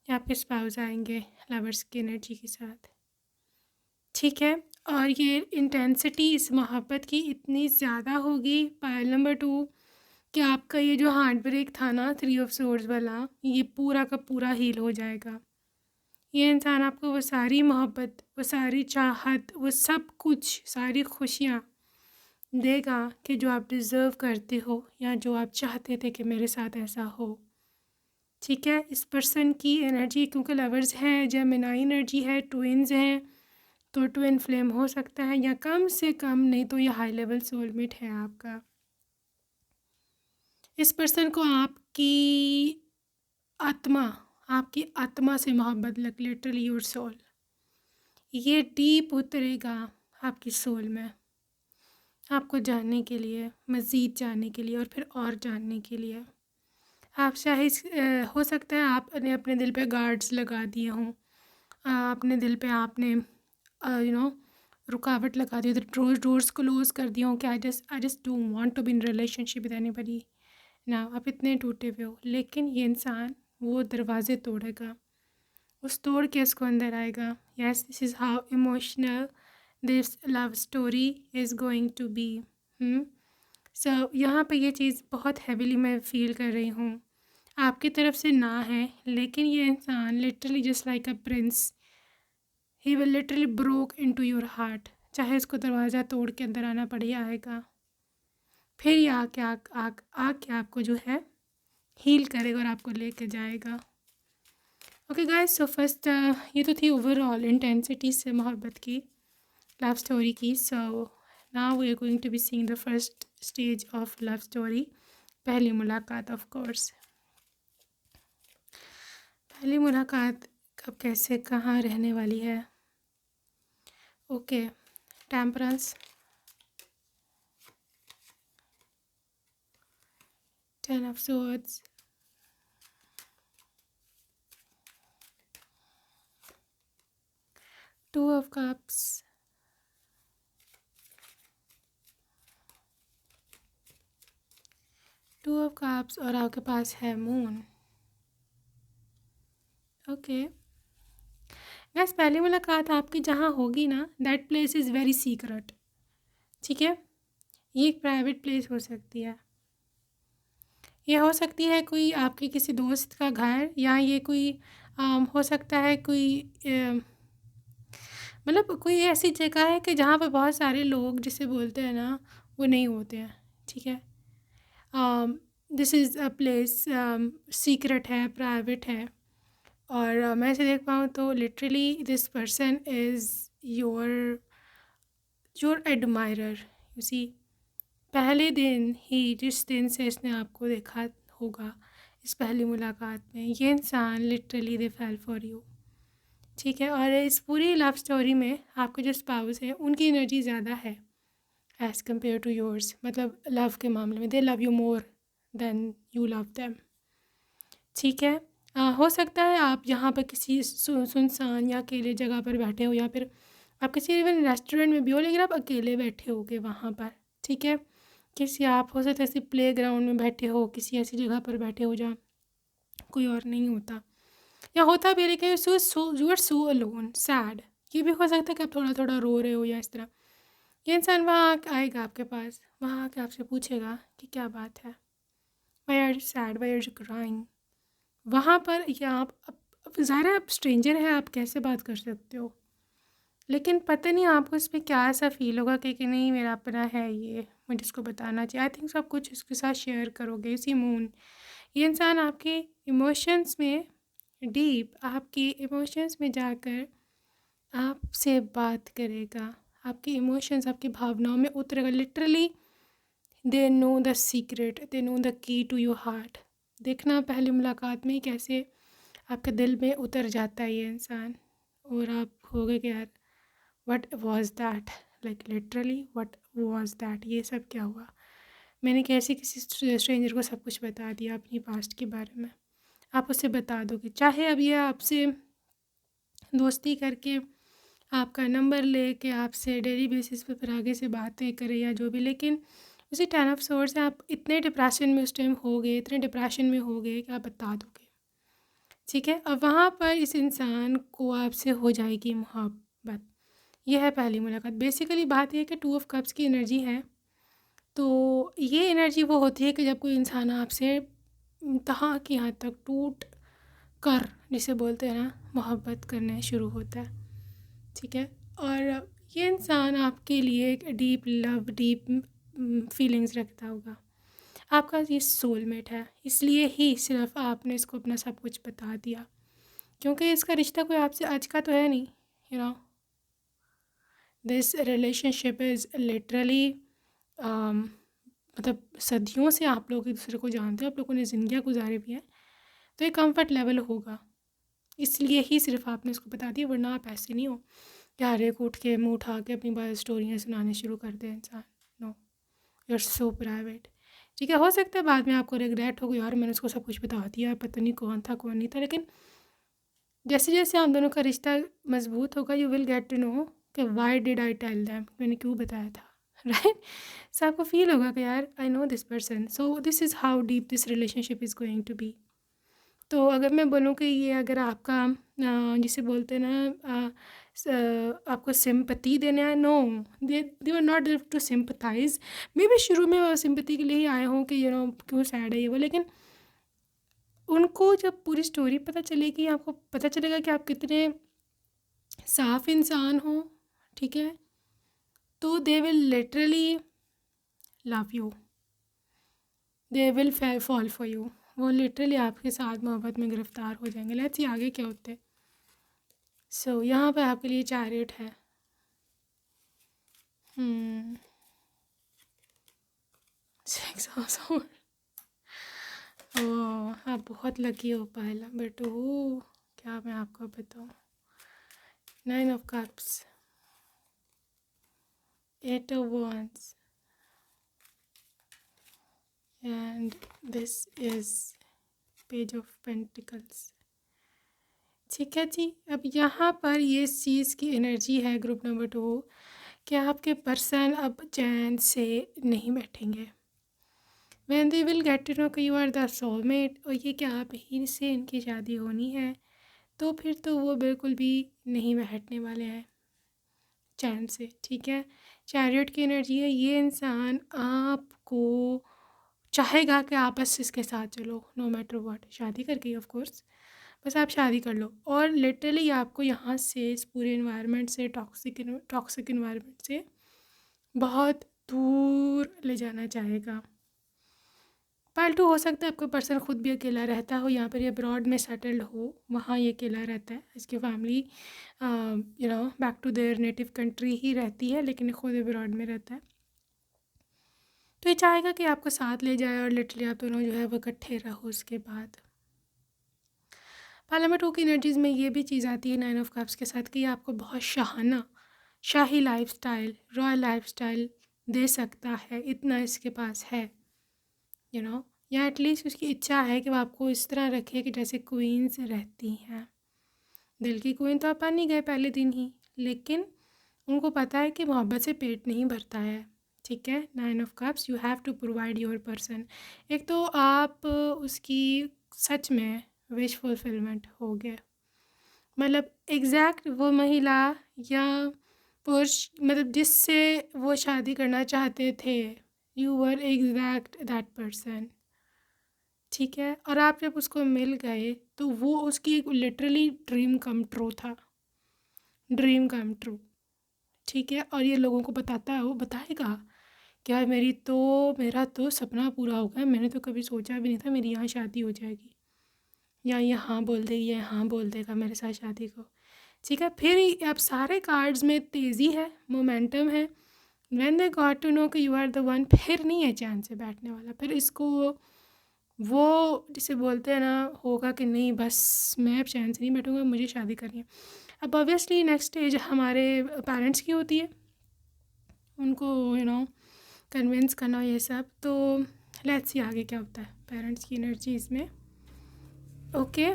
आपके स्पाउस आएंगे लवर्स की एनर्जी के साथ, ठीक है। और ये इंटेंसिटी इस मोहब्बत की इतनी ज़्यादा होगी, पाइल नंबर 2, कि आपका ये जो हार्ट ब्रेक था ना 3 ऑफ सोर्ड्स वाला, ये पूरा का पूरा हील हो जाएगा। ये इंसान आपको वो सारी मोहब्बत, वो सारी चाहत, वो सब कुछ, सारी खुशियाँ देगा कि जो आप डिज़र्व करते हो, या जो आप चाहते थे कि मेरे साथ ऐसा हो, ठीक है। इस पर्सन की एनर्जी, क्योंकि लवर्स हैं, जेमिनाई एनर्जी है, ट्विन्स हैं, तो ट्विन फ्लेम हो सकता है, या कम से कम नहीं तो ये हाई लेवल सोलमेट है आपका। इस पर्सन को आपकी आत्मा से मोहब्बत लग, लिटरली योर सोल। ये डीप उतरेगा आपकी सोल में, आपको जानने के लिए, मज़ीद जानने के लिए, और फिर और जानने के लिए। आप चाहे हो सकता है आपने अपने दिल पे गार्ड्स लगा दिए हों, अपने दिल पे आपने रुकावट लगा दी, डोर्स क्लोज कर दिए हों कि I just don't want to be in relationship with anybody ना, आप इतने टूटे हुए हो। लेकिन ये इंसान वो दरवाजे तोड़ेगा, उस तोड़ के इसको अंदर आएगा। Yes, this is how emotional this love story is going to be. So यहाँ पे ये चीज़ बहुत हैवीली मैं फ़ील कर रही हूँ। आपकी तरफ से ना है, लेकिन ये इंसान literally just like a prince, he will literally broke into your heart. चाहे उसको दरवाज़ा तोड़ के अंदर आना पड़े, आएगा। फिर ये आके आपको जो है हील करेगा और आपको लेके जाएगा। ओके गाइस, सो फर्स्ट ये तो थी ओवरऑल इंटेंसिटी से मोहब्बत की, लव स्टोरी की। So now we are going to be seeing the first stage of love story, पहली मुलाकात। ऑफ कोर्स पहली मुलाकात कब, कैसे, कहाँ रहने वाली है। Okay, temperance, 10 of swords, Two of cups, और आपके पास है मून। ओके गैस, पहली मुलाकात आपकी जहाँ होगी ना, that place is very secret. ठीक है, ये एक प्राइवेट प्लेस हो सकती है, ये हो सकती है कोई आपके किसी दोस्त का घर, या ये कोई हो सकता है कोई मतलब कोई ऐसी जगह है कि जहाँ पर बहुत सारे लोग जिसे बोलते हैं ना, वो नहीं होते हैं। ठीक है, this is a place secret है, प्राइवेट है, और मैं इसे देख पाऊँ तो literally this person is your admirer. You see, पहले दिन ही, जिस दिन से इसने आपको देखा होगा, इस पहली मुलाकात में, ये इंसान literally they fail for you. ठीक है, और इस पूरी लव स्टोरी में आपके जो स्पाउस है उनकी एनर्जी ज़्यादा है एज़ कम्पेयर टू योर्स। मतलब लव के मामले में दे love you more than you love them. ठीक है, हो सकता है आप यहाँ पर किसी सुनसान या अकेले जगह पर बैठे हो, या फिर आप किसी इवन रेस्टोरेंट में भी हो, लेकिन आप अकेले बैठे होगे वहाँ पर। ठीक है, किसी आप हो सकता है किसी प्ले ग्राउंड में बैठे हो, किसी ऐसी जगह पर बैठे हो जहाँ कोई और नहीं होता, या होता भी, लेकिन you are so alone, sad. ये भी हो सकता है कि आप थोड़ा थोड़ा रो रहे हो या इस तरह। ये इंसान वहाँ आएगा आपके पास, वहाँ आके आपसे पूछेगा कि क्या बात है, why are you sad, why are you crying. वहाँ पर या आप ज़ाहिर है आप स्ट्रेंजर है, आप कैसे बात कर सकते हो, लेकिन पता नहीं आपको इस पर क्या ऐसा फ़ील होगा कि नहीं मेरा अपना है ये, मुझे इसको बताना चाहिए। आई थिंक सब कुछ इसके साथ शेयर करोगे। इसी मून, ये इंसान आपके इमोशंस में डीप, आपके इमोशंस में जाकर आपसे बात करेगा, आपके इमोशंस, आपकी भावनाओं में उतरेगा। Literally they know the secret, they know the key to your heart. देखना पहली मुलाकात में कैसे आपके दिल में उतर जाता है ये इंसान, और आप हो गए कि यार what was that, like literally what was that, ये सब क्या हुआ। मैंने कैसे किसी स्ट्रेंजर को सब कुछ बता दिया अपनी पास्ट के बारे में। आप उसे बता दोगे, चाहे अब ये आपसे दोस्ती करके, आपका नंबर लेके आपसे डेली बेसिस पे फिर आगे से बातें करे या जो भी, लेकिन उसी 10 ऑफ सोर्ड्स से आप इतने डिप्रेशन में उस टाइम हो गए, इतने डिप्रेशन में हो गए कि आप बता दोगे। ठीक है, अब वहाँ पर इस इंसान को आपसे हो जाएगी मोहब्बत। यह है पहली मुलाकात। बेसिकली बात यह है कि 2 ऑफ कप्स की एनर्जी है, तो ये एनर्जी वो होती है कि जब कोई इंसान आपसे तहाँ की हद तक टूट कर, जिसे बोलते हैं ना, मोहब्बत करने शुरू होता है। ठीक है, और ये इंसान आपके लिए एक डीप लव, डीप फीलिंग्स रखता होगा। आपका ये सोलमेट है, इसलिए ही सिर्फ आपने इसको अपना सब कुछ बता दिया, क्योंकि इसका रिश्ता कोई आपसे आज का तो है नहीं, you know. This relationship is literally मतलब सदियों से आप लोग एक दूसरे को जानते हो, आप लोगों ने ज़िंदगियाँ गुजारी भी हैं, तो एक कंफर्ट लेवल होगा। इसलिए ही सिर्फ आपने उसको बता दिया, वरना आप ऐसे नहीं हो कि हर एक उठ के मुँह उठा के अपनी बात स्टोरियाँ सुनाने शुरू कर दे इंसान। No, you are so private. ठीक है, हो सकता है बाद में आपको रिग्रेट हो, यार मैंने उसको सब कुछ बता दिया, पता नहीं कौन था कौन नहीं था, लेकिन जैसे जैसे हम दोनों का रिश्ता मजबूत होगा, you will get to know कि why did I tell them, मैंने क्यों बताया था। राइट, सो आपको फील होगा कि यार I know this person, so this is how deep this relationship is going to be. तो अगर मैं बोलूँ कि ये अगर आपका जिसे बोलते हैं ना आपको सिंपैथी देना है, no, they are not there to sympathize. Maybe शुरू में वो सिंपैथी के लिए ही आए हों कि यू नो क्यों सैड है ये वो, लेकिन उनको जब पूरी स्टोरी पता चलेगी, आपको पता चलेगा कि आप कितने साफ इंसान हो, ठीक है, तो they will literally love you, they will fall for you. वो लिटरली आपके साथ मोहब्बत में गिरफ्तार हो जाएंगे। लेट्स सी आगे क्या होते हैं। सो यहाँ पे आपके लिए चैरियट है। Six house hold. ओह, आप बहुत लकी हो पहला, बट ओ क्या मैं आपको बताऊँ। 9 of cups, 8 of wands, and this is page of pentacles. ठीक है जी, अब यहाँ पर ये चीज़ की एनर्जी है ग्रुप नंबर 2 कि आपके पर्सन अब चैन से नहीं बैठेंगे। When they will get to know कि you are the soulmate और ये कि आप ही से इनकी शादी होनी है, तो फिर तो वो बिल्कुल भी नहीं बैठने वाले हैं चैन से। ठीक है, चैरियट की एनर्जी है, ये इंसान आपको चाहेगा कि आप बस इसके साथ चलो नो मैटर व्हाट, शादी करके ही ऑफ कोर्स, बस आप शादी कर लो। और लिटरली आपको यहाँ से इस पूरे इन्वायरमेंट से, टॉक्सिक इन्वायरमेंट से बहुत दूर ले जाना चाहेगा। पालतू हो सकता है आपका पर्सन खुद भी अकेला रहता हो, यहाँ पर ये अब्रॉड में सेटल्ड हो, वहाँ ये अकेला रहता है, इसकी family you know back to their native country ही रहती है, लेकिन खुद अब्रॉड में रहता है। तो ये चाहेगा कि आपको साथ ले जाए और लिटरली आप दोनों जो है वो इकट्ठे रहो। उसके बाद पार्लियामेंट 2 की एनर्जीज़ में ये भी चीज़ आती है 9 ऑफ कप्स के साथ कि ये आपको बहुत शाही लाइफस्टाइल, रॉयल लाइफस्टाइल दे सकता है, इतना इसके पास है, यू नो, या एटलीस्ट उसकी इच्छा है कि वो आपको इस तरह रखे कि जैसे क्वींस रहती हैं। दिल की क्वीन तो आप बन ही गए पहले दिन ही, लेकिन उनको पता है कि मोहब्बत से पेट नहीं भरता है। ठीक है, 9 of cups, you have to provide your person. एक तो आप उसकी सच में विश फुलफिलमेंट हो गया, मतलब एग्जैक्ट वो महिला या पुरुष मतलब जिससे वो शादी करना चाहते थे, you were exact that person. ठीक है, और आप जब उसको मिल गए तो वो उसकी एक लिटरली ड्रीम कम ट्रू था, ड्रीम कम ट्रू। ठीक है, और ये लोगों को बताता है, वो बताएगा क्या मेरा तो सपना पूरा हो गया, मैंने तो कभी सोचा भी नहीं था मेरी यहाँ शादी हो जाएगी, या ये हाँ बोल देगी या हाँ बोल देगा मेरे साथ शादी को। ठीक है, फिर अब सारे कार्ड्स में तेज़ी है, मोमेंटम है। When they got to know कि यू आर द वन, फिर नहीं है चैन से बैठने वाला, फिर इसको वो जिसे बोलते हैं ना होगा कि नहीं बस मैं अब चैन से नहीं बैठूँगा, मुझे शादी करनी है। अब ऑब्वियसली नेक्स्ट स्टेज हमारे पेरेंट्स की होती है, उनको यू नो कन्विंस करना ये सब। तो लेट्स सी आगे क्या होता है पेरेंट्स की एनर्जी इसमें। ओके,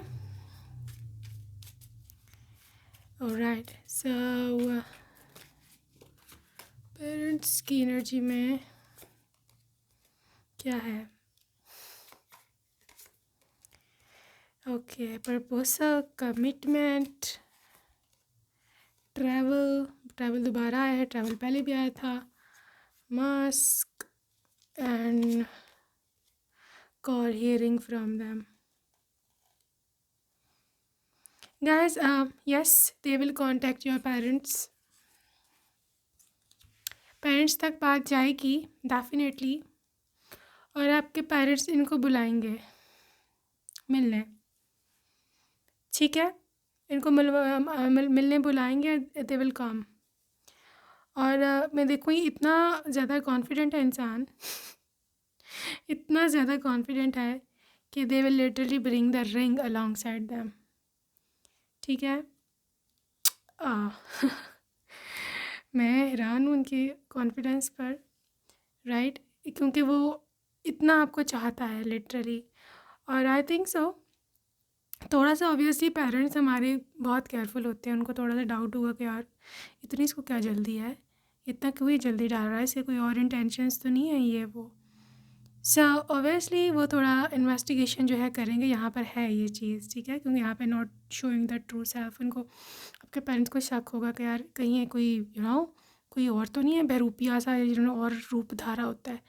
ऑलराइट, सो पेरेंट्स की एनर्जी में क्या है। ओके, प्रपोजल, कमिटमेंट, ट्रैवल दोबारा आया है, ट्रैवल पहले भी आया था, mask and call hearing from them. Guys, yes, they will contact your parents तक बात जाएगी डेफिनेटली, और आपके पेरेंट्स इनको बुलाएंगे मिलने। ठीक है, इनको मिलने बुलाएंगे, दे विल कम। और मैं देखूँगी इतना ज़्यादा कॉन्फिडेंट है इंसान इतना ज़्यादा कॉन्फिडेंट है कि they will literally bring the ring along side them. ठीक है। आ, मैं हैरान हूँ उनके कॉन्फिडेंस पर, राइट, क्योंकि वो इतना आपको चाहता है लिटरली। और आई थिंक सो थोड़ा सा ऑब्वियसली पेरेंट्स हमारे बहुत केयरफुल होते हैं, उनको थोड़ा सा डाउट हुआ कि यार इतनी इसको क्या जल्दी है, इतना क्यों ही जल्दी डाल रहा है, इसे कोई और इंटेंशंस तो नहीं है ये वो। सो ऑब्वियसली वो थोड़ा इन्वेस्टिगेशन जो है करेंगे, यहाँ पर है ये चीज़, ठीक है, क्योंकि यहाँ पे not showing the true self. उनको आपके पेरेंट्स को शक होगा कि यार कहीं कोई कोई और तो नहीं है बहरूपिया सा जिन्होंने और रूप धारा होता है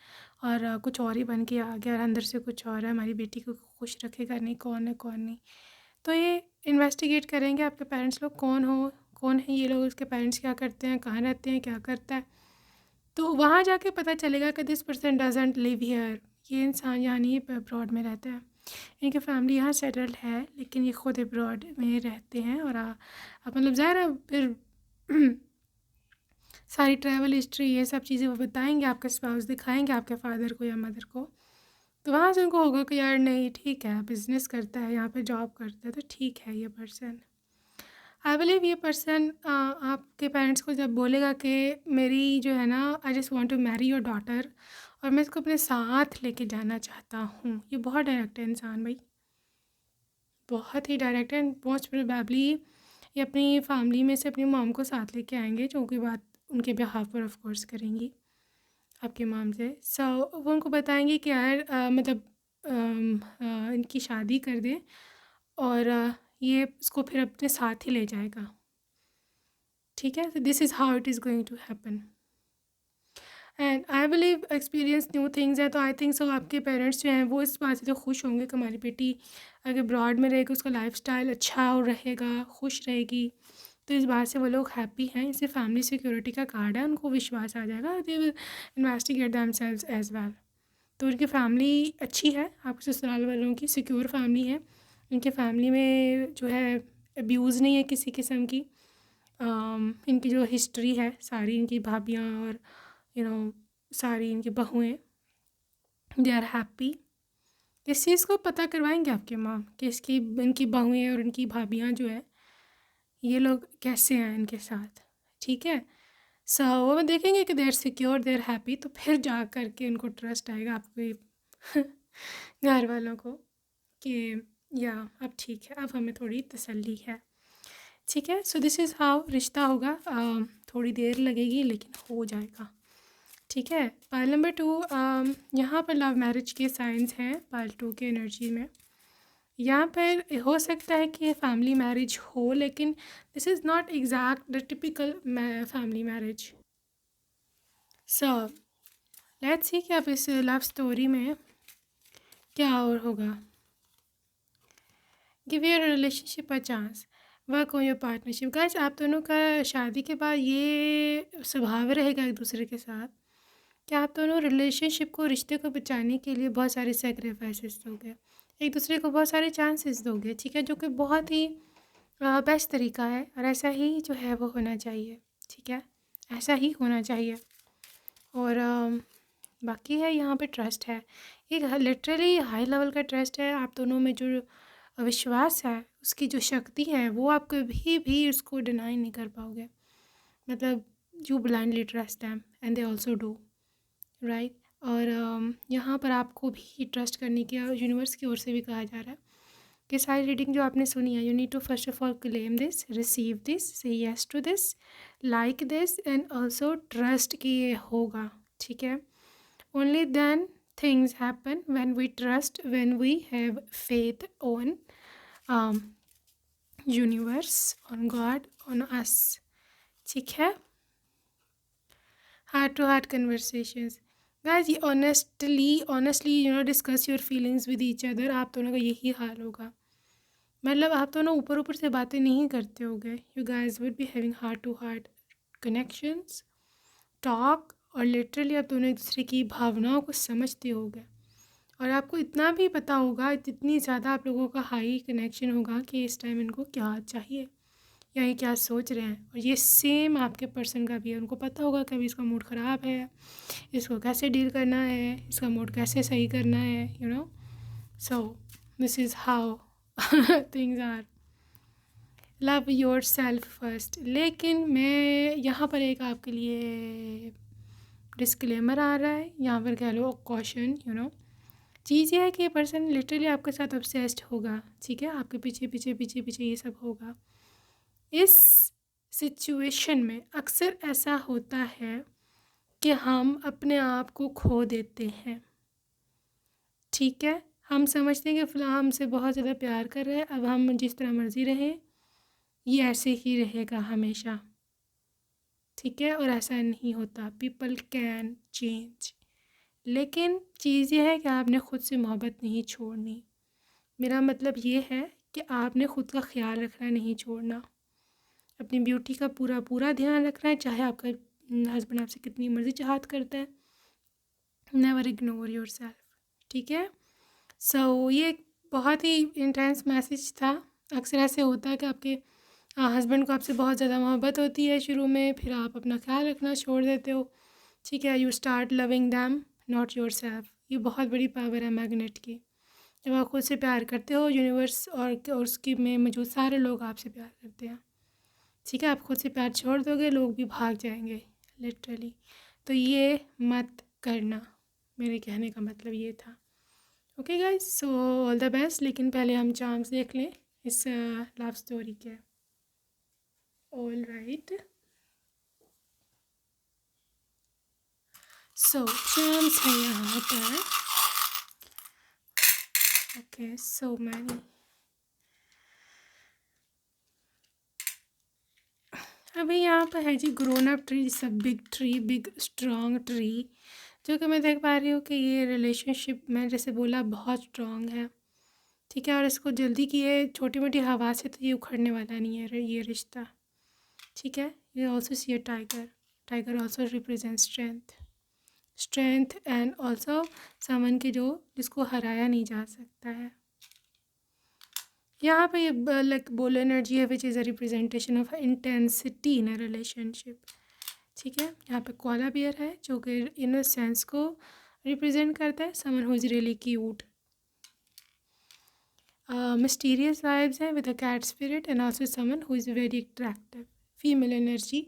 और कुछ और ही बन के आ गया और अंदर से कुछ और है, हमारी बेटी को खुश रखेगा नहीं, कौन है कौन नहीं। तो ये इन्वेस्टिगेट करेंगे आपके पेरेंट्स लोग, कौन है ये लोग, उसके पेरेंट्स क्या करते हैं, कहाँ रहते हैं, क्या करता है। तो वहाँ जाके पता चलेगा कि this person doesn't live here, ये इंसान यहाँ नहीं अब्रॉड में रहता है, इनकी फैमिली यहाँ सेटल्ड है लेकिन ये खुद अब्रॉड में रहते हैं। और मतलब ज़ाहिर है फिर सारी ट्रैवल हिस्ट्री ये सब चीज़ें वो बताएंगे, आपके स्पाउस दिखाएंगे आपके फादर को या मदर को। तो वहाँ से उनको होगा कि यार नहीं ठीक है, बिज़नेस करता है, यहाँ पे जॉब करता है, तो ठीक है ये पर्सन। आई बिलीव ये पर्सन आपके पेरेंट्स को जब बोलेगा कि मेरी जो है ना, I just want to marry your daughter और मैं इसको अपने साथ लेके जाना चाहता हूँ, ये बहुत डायरेक्ट है इंसान भाई, बहुत ही डायरेक्ट है। मोस्ट प्रोबेबली ये अपनी फैमिली में से अपनी मॉम को साथ लेके आएंगे, जो कि बात उनके बिहाफ पर ऑफ कोर्स करेंगी आपकी मॉम से। सो वो उनको बताएंगे कि यार मतलब इनकी शादी कर दें और ये इसको फिर अपने साथ ही ले जाएगा, ठीक है। तो this is how it is going to happen and I believe experience new things है। तो आई थिंक सो आपके पेरेंट्स जो हैं वो इस बात से तो खुश होंगे कि हमारी बेटी अगर ब्रॉड में रहेगी, उसका लाइफस्टाइल अच्छा और रहेगा, खुश रहेगी, तो इस बात से वो लोग हैप्पी हैं। इसे फैमिली सिक्योरिटी का कार्ड है, उनको विश्वास आ जाएगा, they will investigate themselves as well. तो उनकी फैमिली अच्छी है, आपके ससुराल वालों की सिक्योर फैमिली है, इनके फैमिली में जो है अब्यूज़ नहीं है किसी किस्म की। इनकी जो हिस्ट्री है सारी, इनकी भाभियाँ और सारी इनकी बहुएँ, दे आर हैप्पी। इस चीज़ को पता करवाएंगे आपके माँ कि इसकी इनकी बहुएँ और इनकी भाभियाँ जो है ये लोग कैसे हैं इनके साथ, ठीक है। सो वो देखेंगे कि देर सिक्योर, देर हैप्पी, तो फिर जा कर के उनको ट्रस्ट आएगा आपके घर वालों को कि या अब ठीक है, अब हमें थोड़ी तसल्ली है, ठीक है। सो दिस इज़ हाउ रिश्ता होगा। थोड़ी देर लगेगी लेकिन हो जाएगा, ठीक है। पार्ट नंबर 2, यहाँ पर लव मैरिज के साइंस हैं पार्ट 2 के एनर्जी में। यहाँ पर हो सकता है कि फैमिली मैरिज हो, लेकिन this is not exact the typical family marriage. So let's see कि अब इस लव स्टोरी में क्या और होगा। Give your relationship a chance, work on your partnership. Guys आप दोनों का शादी के बाद ये स्वभाव रहेगा एक दूसरे के साथ कि आप दोनों रिलेशनशिप को, रिश्ते को बचाने के लिए बहुत सारे सेक्रीफाइसेस दोगे, एक दूसरे को बहुत सारे चांसेस दोगे, ठीक है, जो कि बहुत ही बेस्ट तरीका है और ऐसा ही जो है वो होना चाहिए, ठीक है, ऐसा ही होना चाहिए। और बाकी है यहाँ पे ट्रस्ट है, एक लिटरली हाई लेवल का ट्रस्ट है आप दोनों में, जो विश्वास है, उसकी जो शक्ति है वो आप कभी भी उसको डिनाई नहीं कर पाओगे। मतलब you blindly trust them and they also do, right. और यहाँ पर आपको भी ट्रस्ट करने की यूनिवर्स की ओर से भी कहा जा रहा है कि सारी रीडिंग जो आपने सुनी है, you need to first of all claim this, receive this, say yes to this, like this and also trust कि ये होगा, ठीक है। Only then things happen when we trust, when we have faith on universe, on God, on us, ठीक है। Heart to heart conversations guys, ये honestly discuss your feelings with each other. आप दोनों का यही हाल होगा, मतलब आप दोनों ऊपर ऊपर से बातें नहीं करते होगे, you guys would be having heart to heart connections, talk, और लिटरली आप दोनों एक दूसरे की भावनाओं को समझते होगे। और आपको इतना भी पता होगा, इतनी ज़्यादा आप लोगों का हाई कनेक्शन होगा कि इस टाइम इनको क्या चाहिए, या ये क्या सोच रहे हैं। और ये सेम आपके पर्सन का भी है, उनको पता होगा कि अभी इसका मूड ख़राब है, इसको कैसे डील करना है, इसका मूड कैसे सही करना है, you know. So this is how things are. Love yourself first. लेकिन मैं यहाँ पर एक आपके लिए डिस्क्लेमर आ रहा है, यहाँ पर कह लो कॉशन, यू नो। चीज़ ये है कि ये पर्सन लिटरली आपके साथ ऑब्सेस्ड होगा, ठीक है, आपके पीछे पीछे पीछे पीछे ये सब होगा। इस सिचुएशन में अक्सर ऐसा होता है कि हम अपने आप को खो देते हैं, ठीक है। हम समझते हैं कि फ़िलहाल हमसे बहुत ज़्यादा प्यार कर रहा है, अब हम जिस तरह मर्ज़ी रहें, ये ऐसे ही रहेगा हमेशा, ठीक है। और ऐसा नहीं होता, पीपल कैन चेंज। लेकिन चीज़ ये है कि आपने ख़ुद से मोहब्बत नहीं छोड़नी। मेरा मतलब ये है कि आपने ख़ुद का ख्याल रखना नहीं छोड़ना, अपनी ब्यूटी का पूरा पूरा ध्यान रखना है, चाहे आपका हस्बैंड आपसे कितनी मर्ज़ी चाहत करता है। नेवर इग्नोर योर सेल्फ, ठीक है। सो ये एक बहुत ही इंटेंस मैसेज था। अक्सर ऐसे होता है कि आपके हस्बैंड को आपसे बहुत ज़्यादा मोहब्बत होती है शुरू में, फिर आप अपना ख्याल रखना छोड़ देते हो, ठीक है। You start loving them not your self. ये बहुत बड़ी पावर है मैग्नेट की। जब आप खुद से प्यार करते हो, यूनिवर्स और उसकी में मौजूद सारे लोग आपसे प्यार करते हैं, ठीक है। आप खुद से प्यार छोड़ दोगे, लोग भी भाग जाएंगे लिटरली। तो ये मत करना, मेरे कहने का मतलब ये था। Okay guys, so all the best. लेकिन पहले हम चार्म्स देख लें इस लव स्टोरी के। ऑल राइट, सो चार्म्स है यहाँ पर। Okay, so many. अभी यहाँ पर है जी grown up tree, it's a big tree, big strong tree, जो कि मैं देख पा रही हूँ कि ये रिलेशनशिप में जैसे बोला बहुत स्ट्रॉन्ग है, ठीक है। और इसको जल्दी की ये छोटी मोटी हवा से तो ये उखड़ने वाला नहीं है ये रिश्ता, ठीक है। ये also see a tiger, tiger also represent strength and also someone के जिसको हराया नहीं जा सकता है। यहाँ पे ये लाइक बोल एनर्जी है which is a representation of intensity in a relationship, ठीक है। यहाँ पे कोला बियर है जो कि इनोसेंस को रिप्रेजेंट करता है, someone who is really cute. Mysterious vibes हैं with a cat spirit and also someone who is very attractive. Female energy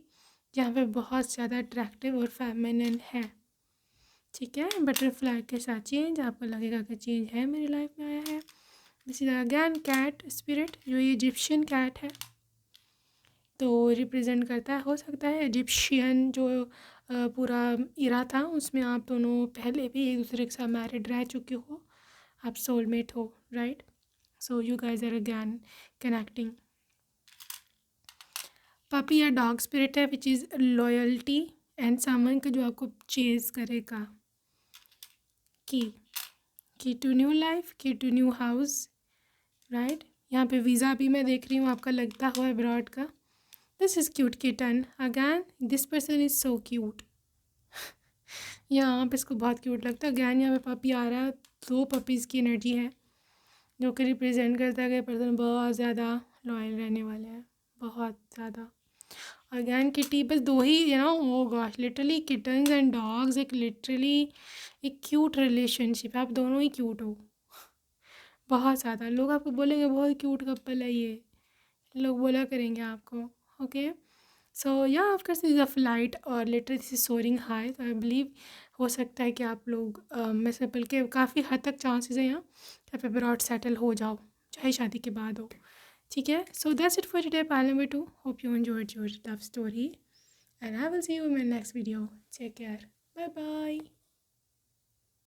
जहाँ पे बहुत ज़्यादा अट्रैक्टिव और फेमिनिन है, ठीक है। बटरफ्लाई के साथ चेंज, आपको लगेगा कि चेंज है मेरी लाइफ में आया है। This is again cat spirit, जो ये इजिप्शियन कैट है, तो रिप्रेजेंट करता है, हो सकता है इजिप्शियन जो पूरा इरा था उसमें आप दोनों पहले भी एक दूसरे के साथ मैरिड रह चुके हो, आप सोलमेट हो, right. So you guys are again connecting. Puppy या डॉग स्पिरिट है which is loyalty and someone का जो आपको चेज करेगा। Key to new life, key to new house, right. यहाँ पे वीज़ा भी मैं देख रही हूँ आपका लगता हुआ अब्रॉड का। This is cute kitten, again this person is so cute. यहाँ पे इसको बहुत क्यूट लगता है। अगैन यहाँ पे पपी आ रहा है, 2 पपीज़ की एनर्जी है जो कि रिप्रेजेंट करता है कि पर्सन बहुत ज़्यादा लॉयल रहने वाले हैं, बहुत ज़्यादा। अगैन किटी, बस 2 ही, you know, oh gosh, literally kittens and dogs एक लिटरली एक क्यूट रिलेशनशिप है। आप दोनों ही क्यूट हो बहुत ज़्यादा। लोग आपको बोलेंगे बहुत क्यूट कपल है ये, लोग बोला करेंगे आपको, ओके। सो या ऑफकोर्स इज़ अ फ्लाइट और literally this is soaring high, तो आई बिलीव हो सकता है कि आप लोग में से बल्कि काफ़ी हद तक चांसेस हैं यहाँ कि आप अब्रॉड सेटल हो जाओ, चाहे शादी के बाद हो, ठीक है। So that's it for today part number 2। Hope you enjoyed your love story and I will see you in my next video. Take care, bye bye.